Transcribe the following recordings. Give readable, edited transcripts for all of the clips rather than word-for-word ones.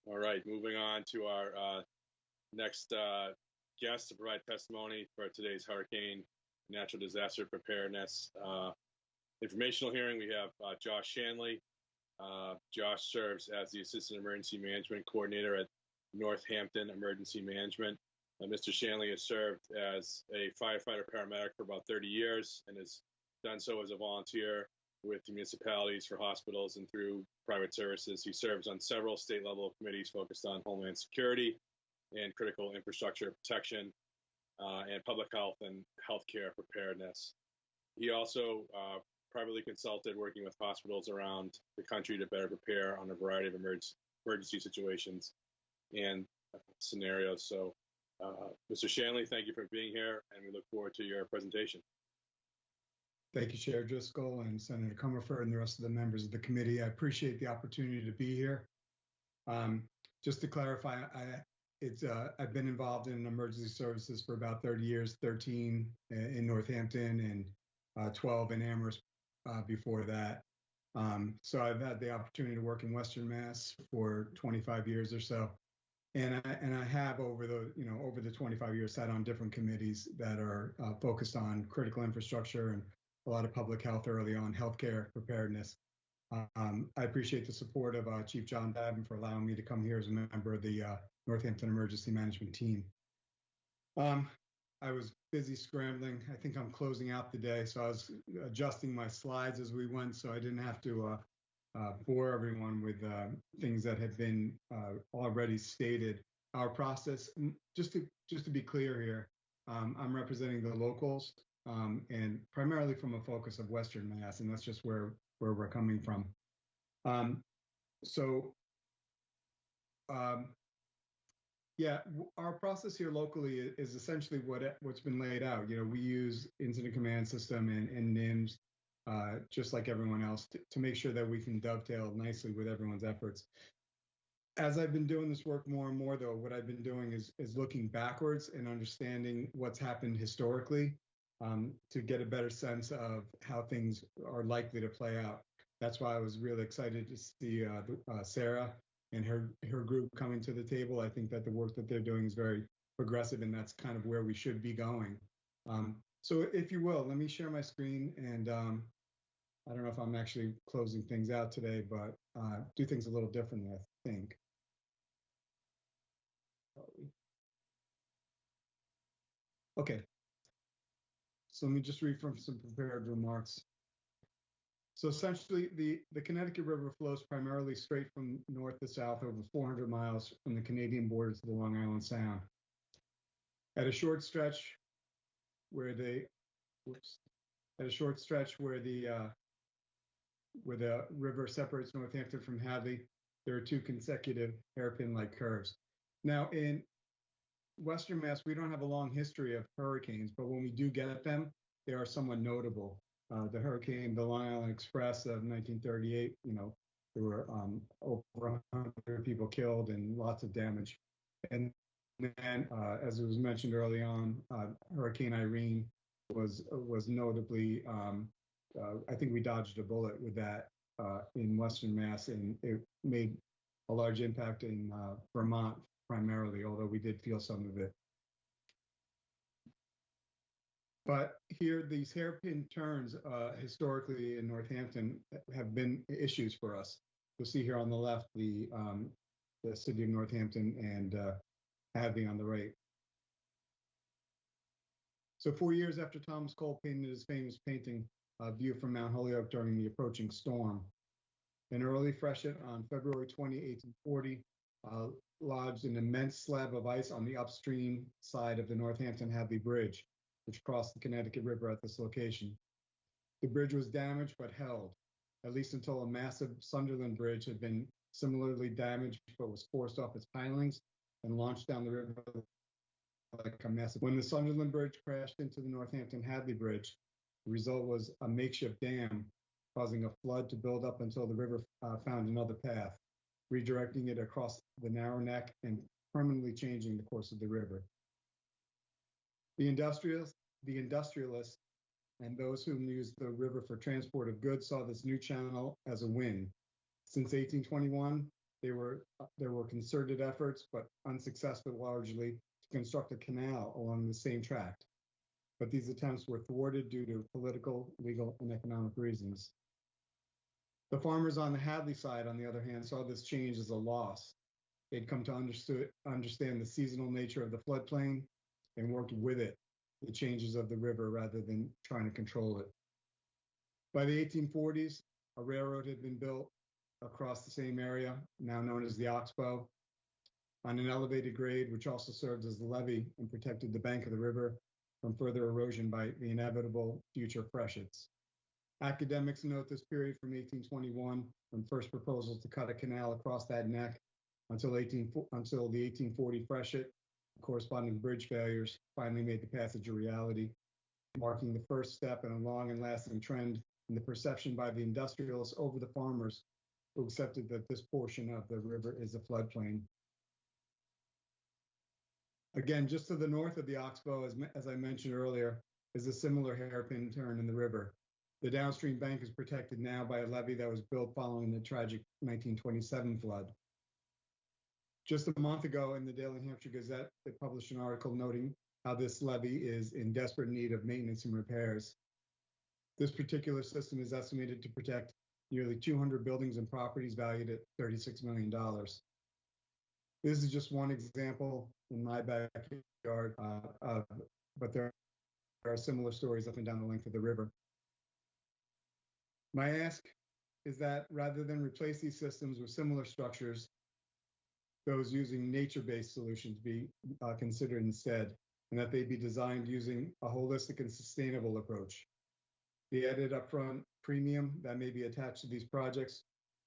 All right, moving on to our next guest to provide testimony for today's hurricane natural disaster preparedness informational hearing. We have Josh Shanley. Josh serves as the Assistant Emergency Management Coordinator at Northampton Emergency Management. Mr. Shanley has served as a firefighter paramedic for about 30 years and has done so as a volunteer with municipalities, for hospitals, and through private services. He serves on several state-level committees focused on homeland security and critical infrastructure protection and public health and healthcare preparedness. He also privately consulted working with hospitals around the country to better prepare on a variety of emergency situations and scenarios. So, Mr. Shanley, thank you for being here, and we look forward to your presentation. Thank you, Chair Driscoll and Senator Comerford and the rest of the members of the committee. I appreciate the opportunity to be here. Just to clarify, I've been involved in emergency services for about 30 years, 13 in Northampton and 12 in Amherst before that. So I've had the opportunity to work in Western Mass for 25 years or so. And I have over the 25 years sat on different committees that are focused on critical infrastructure and a lot of public health early on, healthcare preparedness. I appreciate the support of Chief John Babin for allowing me to come here as a member of the Northampton Emergency Management Team. I was busy scrambling. I think I'm closing out the day, so I was adjusting my slides as we went, so I didn't have to bore everyone with things that have been already stated. Our process, just to be clear here, I'm representing the locals and primarily from a focus of Western Mass, and that's just where we're coming from. Yeah, our process here locally is essentially what's been laid out. You know, we use incident command system and NIMS, just like everyone else, to make sure that we can dovetail nicely with everyone's efforts. As I've been doing this work more and more, though, what I've been doing is looking backwards and understanding what's happened historically to get a better sense of how things are likely to play out. That's why I was really excited to see Sarah and her group coming to the table. I think that the work that they're doing is very progressive, and that's kind of where we should be going. So if you will, let me share my screen, and I don't know if I'm actually closing things out today, but do things a little differently, I think. Okay, so let me just read from some prepared remarks. So essentially, the Connecticut River flows primarily straight from north to south over 400 miles from the Canadian border to the Long Island Sound. At a short stretch where the river separates Northampton from Hadley, there are two consecutive hairpin-like curves. Now, in Western Mass, we don't have a long history of hurricanes, but when we do get them, they are somewhat notable. The hurricane, the Long Island Express of 1938, you know, there were over 100 people killed and lots of damage. And then, as it was mentioned early on, Hurricane Irene was notably, I think we dodged a bullet with that in Western Mass, and it made a large impact in Vermont primarily, although we did feel some of it. But here, these hairpin turns historically in Northampton have been issues for us. You'll see here on the left the city of Northampton and Hadley on the right. So 4 years after Thomas Cole painted his famous painting, View from Mount Holyoke during the approaching storm, an early freshet on February 20, 1840, lodged an immense slab of ice on the upstream side of the Northampton-Hadley Bridge, which crossed the Connecticut River at this location. The bridge was damaged but held, at least until a massive Sunderland Bridge had been similarly damaged but was forced off its pilings and launched down the river like a massive. When the Sunderland Bridge crashed into the Northampton-Hadley Bridge, the result was a makeshift dam, causing a flood to build up until the river found another path, redirecting it across the narrow neck and permanently changing the course of the river. The industrialists and those who used the river for transport of goods saw this new channel as a win. Since 1821, there were concerted efforts, but unsuccessful largely, to construct a canal along the same tract. But these attempts were thwarted due to political, legal, and economic reasons. The farmers on the Hadley side, on the other hand, saw this change as a loss. They'd come to understand the seasonal nature of the floodplain and worked with it, the changes of the river, rather than trying to control it. By the 1840s, a railroad had been built across the same area, now known as the Oxbow, on an elevated grade, which also served as the levee and protected the bank of the river from further erosion by the inevitable future freshets. Academics note this period from 1821, when first proposals to cut a canal across that neck, until the 1840 freshet, corresponding bridge failures, finally made the passage a reality, marking the first step in a long and lasting trend in the perception by the industrialists over the farmers who accepted that this portion of the river is a floodplain. Again, just to the north of the Oxbow, as I mentioned earlier, is a similar hairpin turn in the river. The downstream bank is protected now by a levee that was built following the tragic 1927 flood. Just a month ago in the Daily Hampshire Gazette, they published an article noting how this levee is in desperate need of maintenance and repairs. This particular system is estimated to protect nearly 200 buildings and properties valued at $36 million. This is just one example in my backyard, but there are similar stories up and down the length of the river. My ask is that rather than replace these systems with similar structures, those using nature-based solutions be considered instead, and that they be designed using a holistic and sustainable approach. The added upfront premium that may be attached to these projects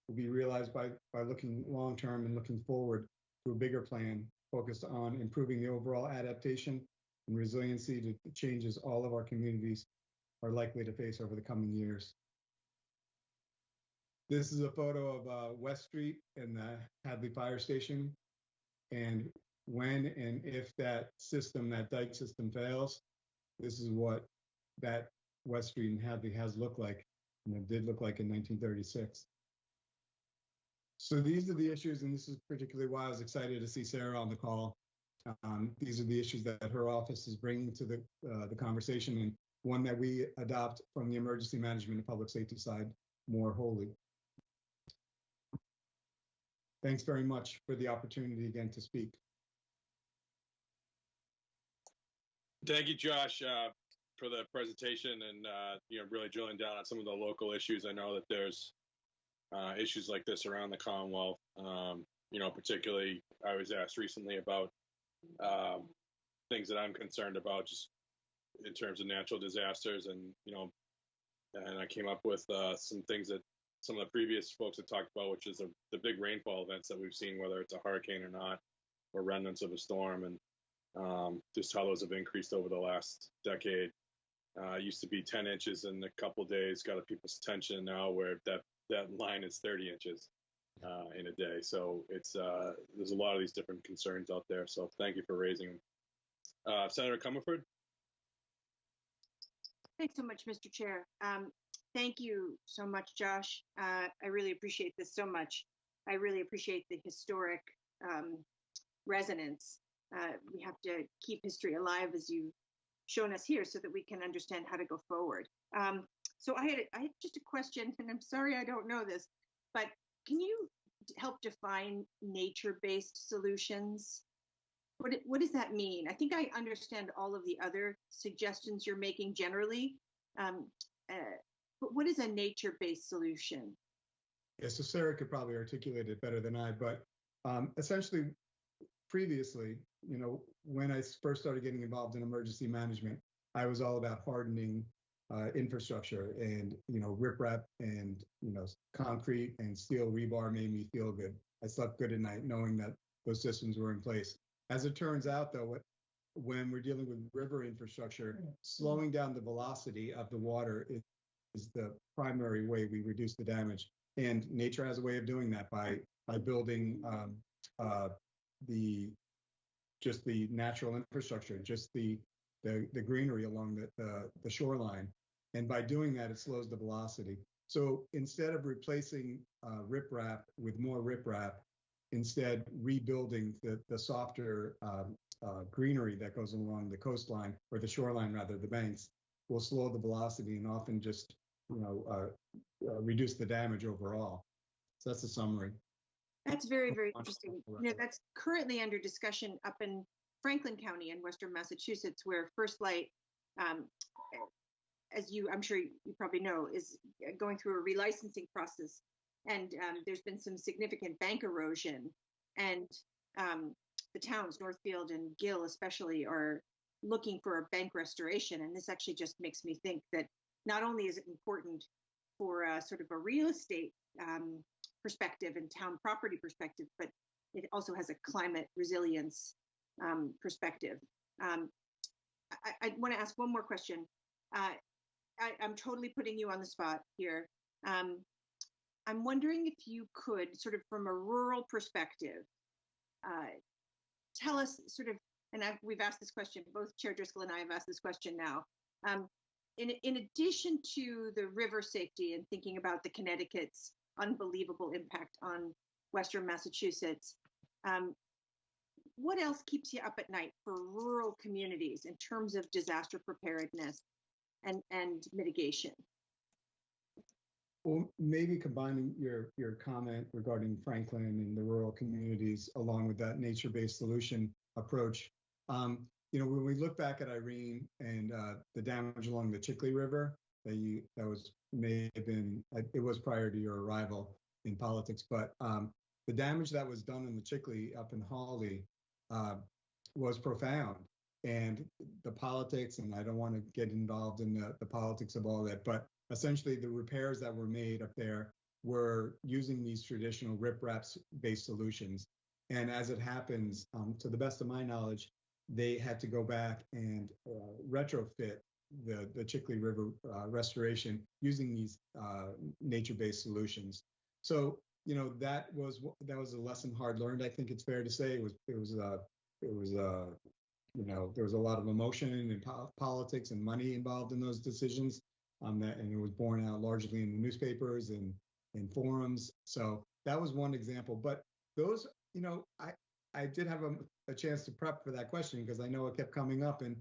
will be realized by looking long-term and looking forward to a bigger plan focused on improving the overall adaptation and resiliency to the changes all of our communities are likely to face over the coming years. This is a photo of West Street and the Hadley Fire Station. And when and if that system, that dike system fails, this is what that West Street and Hadley has looked like, and it did look like in 1936. So these are the issues, and this is particularly why I was excited to see Sarah on the call. These are the issues that her office is bringing to the conversation, and one that we adopt from the emergency management and public safety side more wholly. Thanks very much for the opportunity again to speak. Thank you, Josh, for the presentation and really drilling down on some of the local issues. I know that there's issues like this around the Commonwealth. Particularly, I was asked recently about things that I'm concerned about, just in terms of natural disasters, and I came up with some things that some of the previous folks have talked about, which is the big rainfall events that we've seen, whether it's a hurricane or not, or remnants of a storm, and just how those have increased over the last decade. Used to be 10 inches in a couple of days, got people's attention now where that line is 30 inches in a day. So it's there's a lot of these different concerns out there. So thank you for raising them. Senator Comerford. Thanks so much, Mr. Chair. Thank you so much, Josh. I really appreciate this so much. I really appreciate the historic resonance. We have to keep history alive, as you've shown us here, so that we can understand how to go forward. So I had just a question, and I'm sorry I don't know this, but can you help define nature-based solutions? What does that mean? I think I understand all of the other suggestions you're making generally, but what is a nature-based solution? Yeah, so Sarah could probably articulate it better than I, but essentially, previously, when I first started getting involved in emergency management, I was all about hardening infrastructure, and riprap and concrete and steel rebar made me feel good. I slept good at night knowing that those systems were in place. As it turns out, though, when we're dealing with river infrastructure, slowing down the velocity of the water is the primary way we reduce the damage. And nature has a way of doing that by building the natural infrastructure, just the greenery along the shoreline. And by doing that, it slows the velocity. So instead of replacing riprap with more riprap, instead rebuilding the softer greenery that goes along the coastline, or the shoreline rather, the banks, will slow the velocity and often just reduce the damage overall. So that's a summary. That's very, very interesting. That's currently under discussion up in Franklin County in Western Massachusetts, where First Light, as I'm sure you probably know, is going through a relicensing process. And there's been some significant bank erosion. And the towns, Northfield and Gill especially, are looking for a bank restoration. And this actually just makes me think that not only is it important for sort of a real estate perspective and town property perspective, but it also has a climate resilience perspective. I want to ask one more question. I'm totally putting you on the spot here. I'm wondering if you could, sort of from a rural perspective, tell us sort of, and we've asked this question, both Chair Driscoll and I have asked this question now. In addition to the river safety and thinking about the Connecticut's unbelievable impact on Western Massachusetts, what else keeps you up at night for rural communities in terms of disaster preparedness and mitigation? Well, maybe combining your comment regarding Franklin and the rural communities along with that nature-based solution approach. When we look back at Irene and the damage along the Chickley River, may have been, it was prior to your arrival in politics, but the damage that was done in the Chickley up in Hawley was profound. And the politics, and I don't want to get involved in the politics of all that, but essentially the repairs that were made up there were using these traditional riprap based solutions. And as it happens, to the best of my knowledge, they had to go back and retrofit the Chickley River restoration using these nature-based solutions. So that was a lesson hard learned. I think it's fair to say there was a lot of emotion and politics and money involved in those decisions, and it was borne out largely in the newspapers and in forums. So that was one example. But those, I did have a chance to prep for that question because I know it kept coming up. And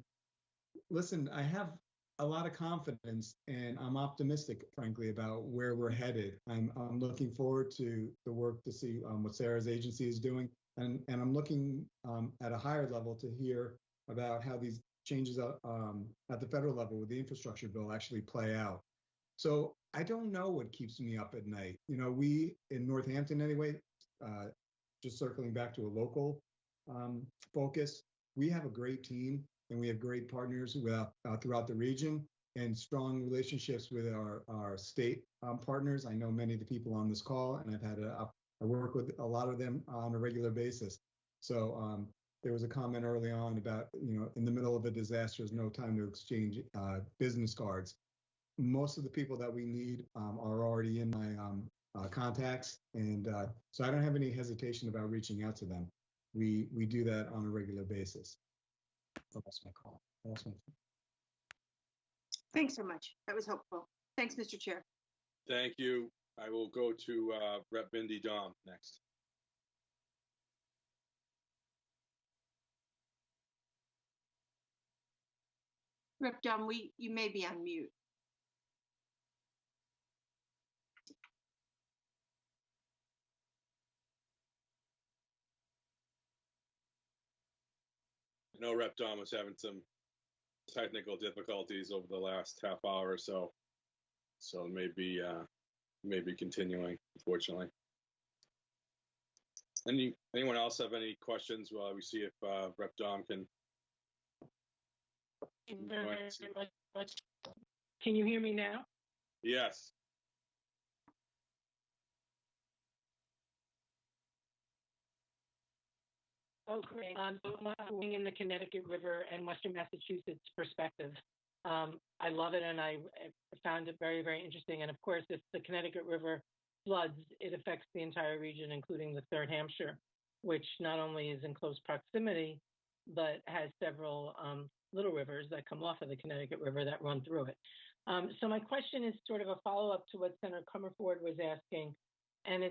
listen, I have a lot of confidence and I'm optimistic, frankly, about where we're headed. I'm looking forward to the work to see what Sarah's agency is doing. And I'm looking at a higher level to hear about how these changes at the federal level with the infrastructure bill actually play out. So I don't know what keeps me up at night. We in Northampton anyway, just circling back to a local focus, we have a great team and we have great partners throughout the region and strong relationships with our state partners. I know many of the people on this call, and I've had I work with a lot of them on a regular basis. So there was a comment early on about, in the middle of a disaster, there's no time to exchange business cards. Most of the people that we need are already in my contacts. And so I don't have any hesitation about reaching out to them. We do that on a regular basis. That's my call. Thanks so much. That was helpful. Thanks, Mr. Chair. Thank you. I will go to Rep. Bindi Dom next. Rep. Dom, you may be on mute. I know Rep. Dom was having some technical difficulties over the last half hour or so, so maybe continuing, unfortunately. Anyone else have any questions while we see if Rep. Dom can? Can you hear me now? Yes. Oh, great. So I'm looking in the Connecticut River and Western Massachusetts perspective. I love it, and I found it very, very interesting. And of course, if the Connecticut River floods, it affects the entire region, including the Third Hampshire, which not only is in close proximity, but has several little rivers that come off of the Connecticut River that run through it. So my question is sort of a follow-up to what Senator Comerford was asking, and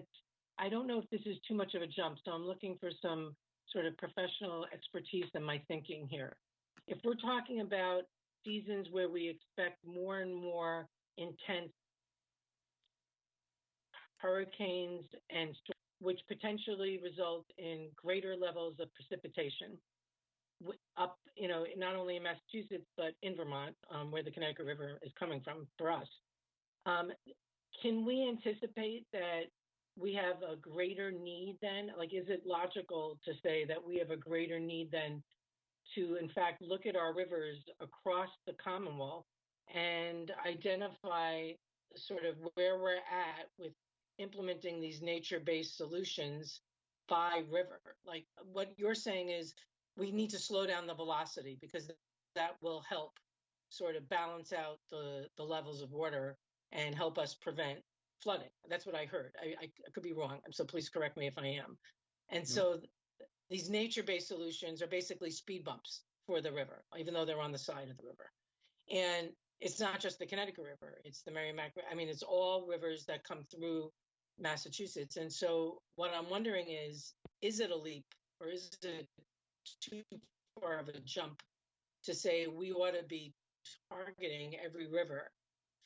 I don't know if this is too much of a jump, so I'm looking for some sort of professional expertise in my thinking here. If we're talking about seasons where we expect more and more intense hurricanes and which potentially result in greater levels of precipitation up, not only in Massachusetts, but in Vermont, where the Connecticut River is coming from for us. Can we anticipate that we have a greater need then? Like, is it logical to say that we have a greater need then to, in fact, look at our rivers across the Commonwealth and identify sort of where we're at with implementing these nature-based solutions by river? Like, what you're saying is we need to slow down the velocity because that will help sort of balance out the levels of water and help us prevent flooding. That's what I heard. I could be wrong, so please correct me if I am. And so these nature-based solutions are basically speed bumps for the river, even though they're on the side of the river. And it's not just the Connecticut River, it's the Merrimack. I mean, it's all rivers that come through Massachusetts. And so what I'm wondering is it a leap or is it too far of a jump to say we ought to be targeting every river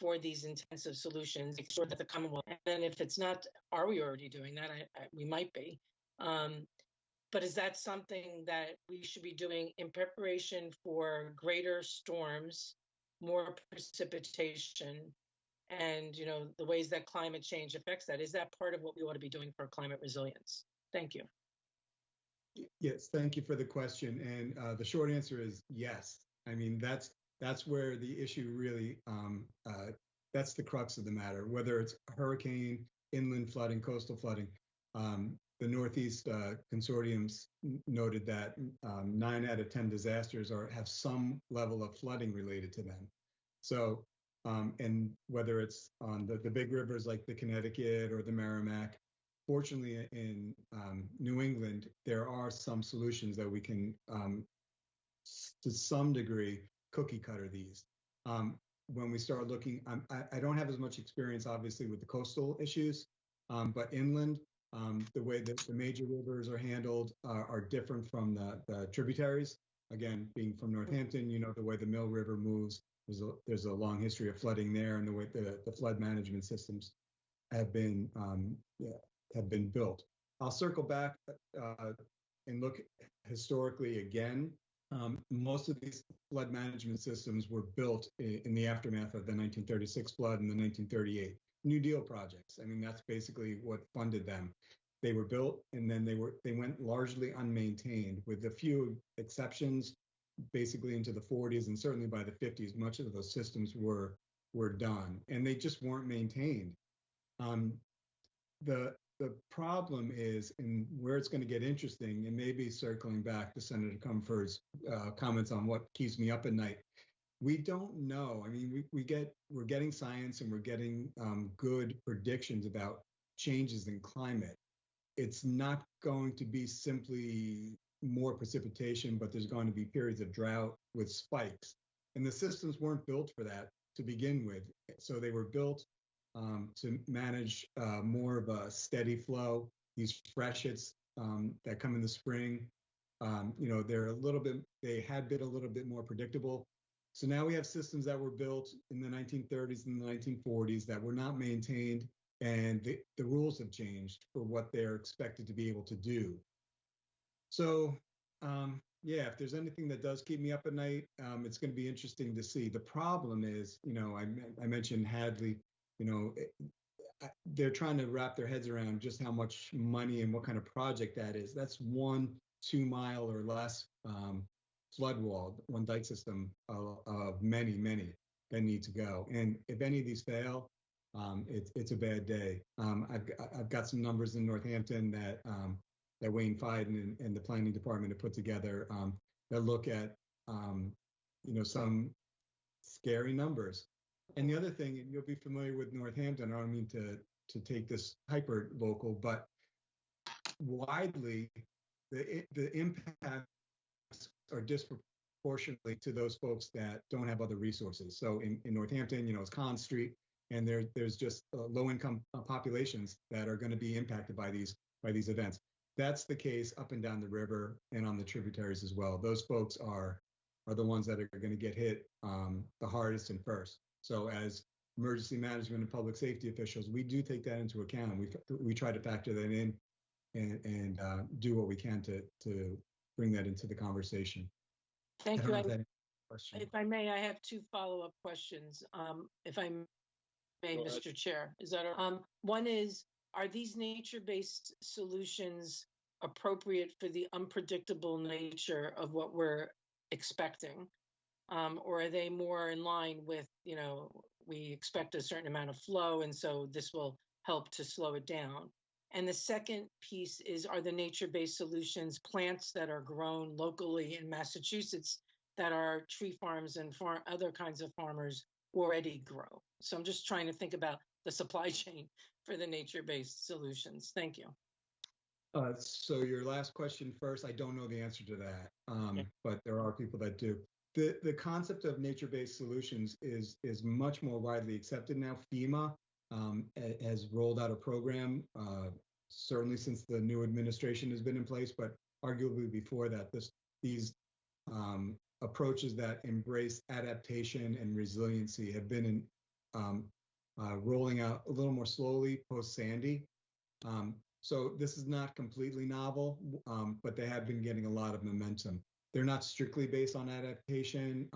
for these intensive solutions, make sure that the Commonwealth, and if it's not, are we already doing that? We might be. But is that something that we should be doing in preparation for greater storms, more precipitation, and the ways that climate change affects that? Is that part of what we ought to be doing for climate resilience? Thank you. Yes, thank you for the question. And the short answer is yes. I mean, that's where the issue really, that's the crux of the matter, whether it's hurricane, inland flooding, coastal flooding. The Northeast consortiums noted that 9 out of 10 disasters have some level of flooding related to them. So, and whether it's on the big rivers like the Connecticut or the Merrimack, fortunately in New England, there are some solutions that we can, to some degree, cookie cutter these. When we start looking, I don't have as much experience, obviously, with the coastal issues, but inland, the way that the major rivers are handled are different from the tributaries. Again, being from Northampton, the way the Mill River moves, there's a long history of flooding there, and the way the flood management systems have been built. I'll circle back and look historically again. Most of these flood management systems were built in the aftermath of the 1936 flood and the 1938 New Deal projects. I mean, that's basically what funded them. They were built and then they went largely unmaintained, with a few exceptions, basically into the 40s and certainly by the 50s. Much of those systems were done, and they just weren't maintained. The problem is, and where it's going to get interesting, and maybe circling back to Senator Comerford's comments on what keeps me up at night, we don't know. I mean, we're getting science and we're getting good predictions about changes in climate. It's not going to be simply more precipitation, but there's going to be periods of drought with spikes. And the systems weren't built for that to begin with. So they were built to manage more of a steady flow. These freshets that come in the spring, they had been a little bit more predictable. So now we have systems that were built in the 1930s and the 1940s that were not maintained, and the rules have changed for what they're expected to be able to do. So if there's anything that does keep me up at night, it's going to be interesting to see. The problem is, I mentioned Hadley. They're trying to wrap their heads around just how much money and what kind of project that is. That's 1 2 mile or less flood wall, one dike system of many that need to go. And if any of these fail, it's a bad day. I've got some numbers in Northampton that Wayne Fiden and the planning department have put together that look at some scary numbers. And the other thing, and you'll be familiar with Northampton, I don't mean to take this hyper local, but widely the impacts are disproportionately to those folks that don't have other resources. So in Northampton, it's Conn Street, and there's just low-income populations that are going to be impacted by these events. That's the case up and down the river and on the tributaries as well. Those folks are the ones that are going to get hit the hardest and first. So as emergency management and public safety officials, we do take that into account. We try to factor that in and do what we can to bring that into the conversation. Thank you. If I may, I have two follow-up questions, if I may, Mr. Chair. Is that one is, are these nature-based solutions appropriate for the unpredictable nature of what we're expecting? Or are they more in line with, we expect a certain amount of flow, and so this will help to slow it down? And the second piece is, are the nature-based solutions plants that are grown locally in Massachusetts that our tree farms and other kinds of farmers already grow? So I'm just trying to think about the supply chain for the nature-based solutions. Thank you. So your last question first, I don't know the answer to that, but there are people that do. The concept of nature-based solutions is much more widely accepted now. FEMA has rolled out a program, certainly since the new administration has been in place, but arguably before that, these approaches that embrace adaptation and resiliency have been rolling out a little more slowly post-Sandy. So this is not completely novel, but they have been getting a lot of momentum. They're not strictly based on adaptation.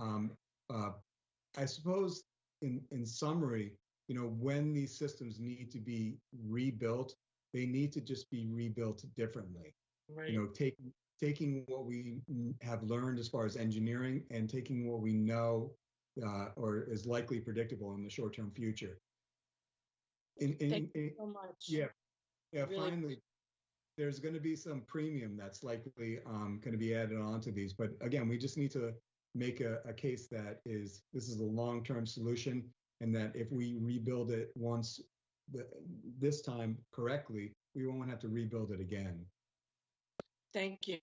I suppose in summary, when these systems need to be rebuilt, they need to just be rebuilt differently. Right. Taking what we have learned as far as engineering and taking what we know or is likely predictable in the short-term future. Thank you so much. Yeah, really. Finally, there's going to be some premium that's likely going to be added onto these. But again, we just need to make a case that this is a long-term solution, and that if we rebuild it once this time correctly, we won't have to rebuild it again. Thank you.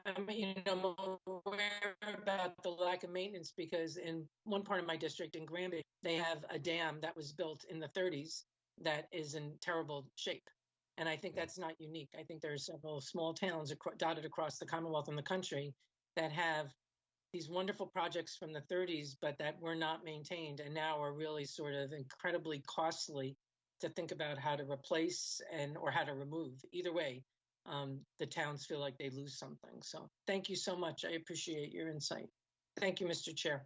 I'm aware about the lack of maintenance because in one part of my district in Granby, they have a dam that was built in the 30s that is in terrible shape. And I think that's not unique. I think there are several small towns dotted across the Commonwealth and the country that have these wonderful projects from the 30s, but that were not maintained and now are really sort of incredibly costly to think about how to replace or how to remove. Either way, the towns feel like they lose something. So thank you so much. I appreciate your insight. Thank you, Mr. Chair.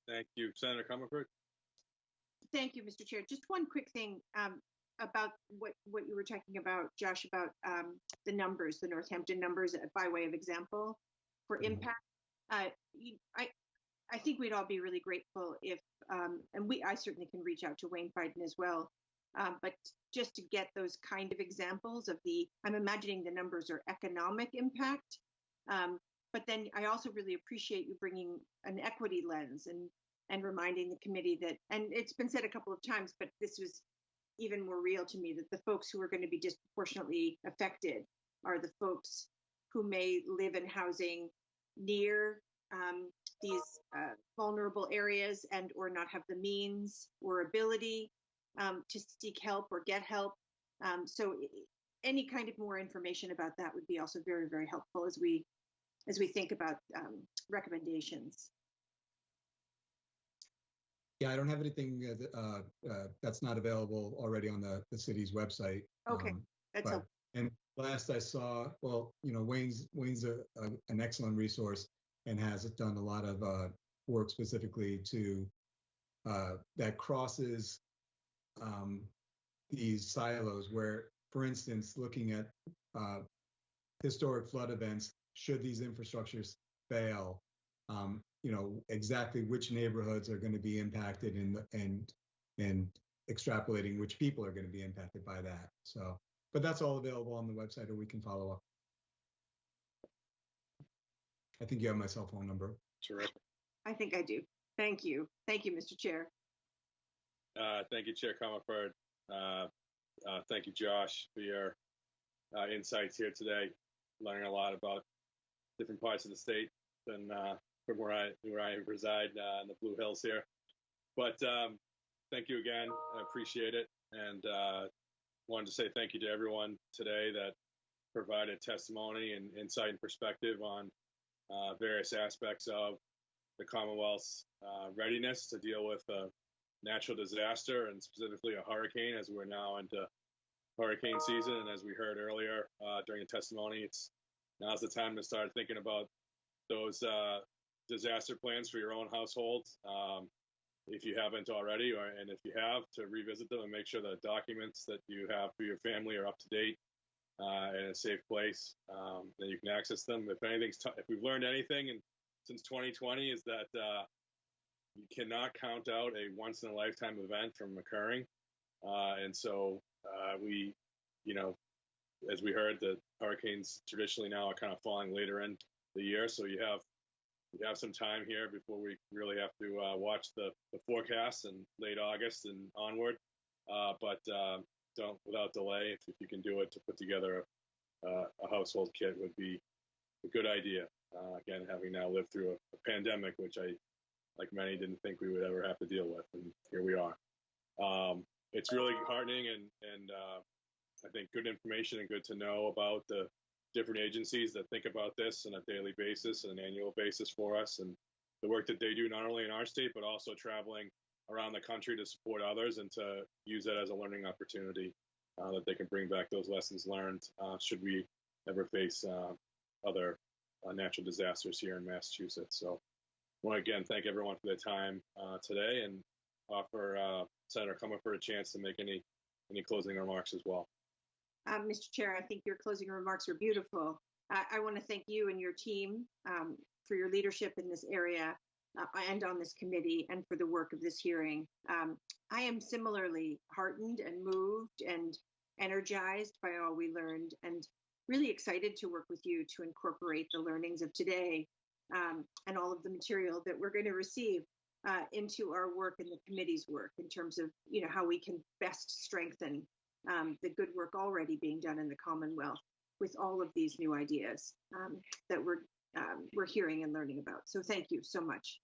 Thank you. Senator Comerford. Thank you, Mr. Chair. Just one quick thing about what you were talking about, Josh, about the numbers, the Northampton numbers by way of example for impact. I think we'd all be really grateful if, and I certainly can reach out to Wayne Biden as well, but just to get those kind of examples of I'm imagining the numbers are economic impact, but then I also really appreciate you bringing an equity lens and reminding the committee that, and it's been said a couple of times, but this was even more real to me, that the folks who are going to be disproportionately affected are the folks who may live in housing near these vulnerable areas and or not have the means or ability to seek help or get help. So any kind of more information about that would be also very, very helpful as we think about recommendations. Yeah, I don't have anything that's not available already on the city's website. Okay, that's helpful. And last I saw, Wayne's an excellent resource and has done a lot of work specifically to that crosses these silos where, for instance, looking at historic flood events, should these infrastructures fail, exactly which neighborhoods are going to be impacted and extrapolating which people are going to be impacted by that. So, but that's all available on the website, or we can follow up. I think you have my cell phone number. Terrific. I think I do. Thank you. Thank you, Mr. Chair. Thank you, Chair Comerford. Thank you, Josh, for your insights here today. Learning a lot about different parts of the state than from where I reside in the Blue Hills here. But thank you again. I appreciate it. And wanted to say thank you to everyone today that provided testimony and insight and perspective on various aspects of the Commonwealth's readiness to deal with a natural disaster, and specifically a hurricane, as we're now into hurricane season. And as we heard earlier during the testimony, now's the time to start thinking about those disaster plans for your own household, if you haven't already, and if you have, to revisit them and make sure that documents that you have for your family are up to date in a safe place, that you can access them. If we've learned anything since 2020, is that you cannot count out a once in a lifetime event from occurring. And so we, as we heard, the hurricanes traditionally now are kind of falling later in the year. So you have some time here before we really have to watch the forecast in late August and onward. But don't, without delay, if you can do it, to put together a household kit would be a good idea. Again, having now lived through a pandemic, which I, like many, didn't think we would ever have to deal with, and here we are. It's really heartening and I think good information and good to know about the different agencies that think about this on a daily basis and an annual basis for us, and the work that they do not only in our state but also traveling around the country to support others and to use that as a learning opportunity, that they can bring back those lessons learned should we ever face other natural disasters here in Massachusetts. So I want to again thank everyone for their time today, and offer Senator Comerford a chance to make any closing remarks as well. Mr. Chair, I think your closing remarks are beautiful. I want to thank you and your team for your leadership in this area and on this committee, and for the work of this hearing. I am similarly heartened and moved and energized by all we learned, and really excited to work with you to incorporate the learnings of today and all of the material that we're going to receive into our work and the committee's work, in terms of how we can best strengthen the good work already being done in the Commonwealth with all of these new ideas that we're hearing and learning about. So thank you so much.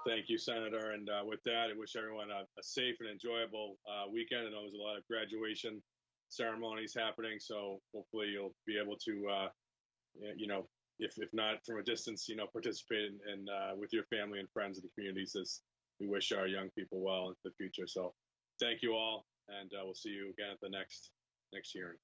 Thank you, Senator. And with that, I wish everyone a safe and enjoyable weekend. I know there's a lot of graduation ceremonies happening, so hopefully you'll be able to, if not from a distance, participate in with your family and friends in the communities, as we wish our young people well into the future. So thank you all, and we'll see you again at the next hearing.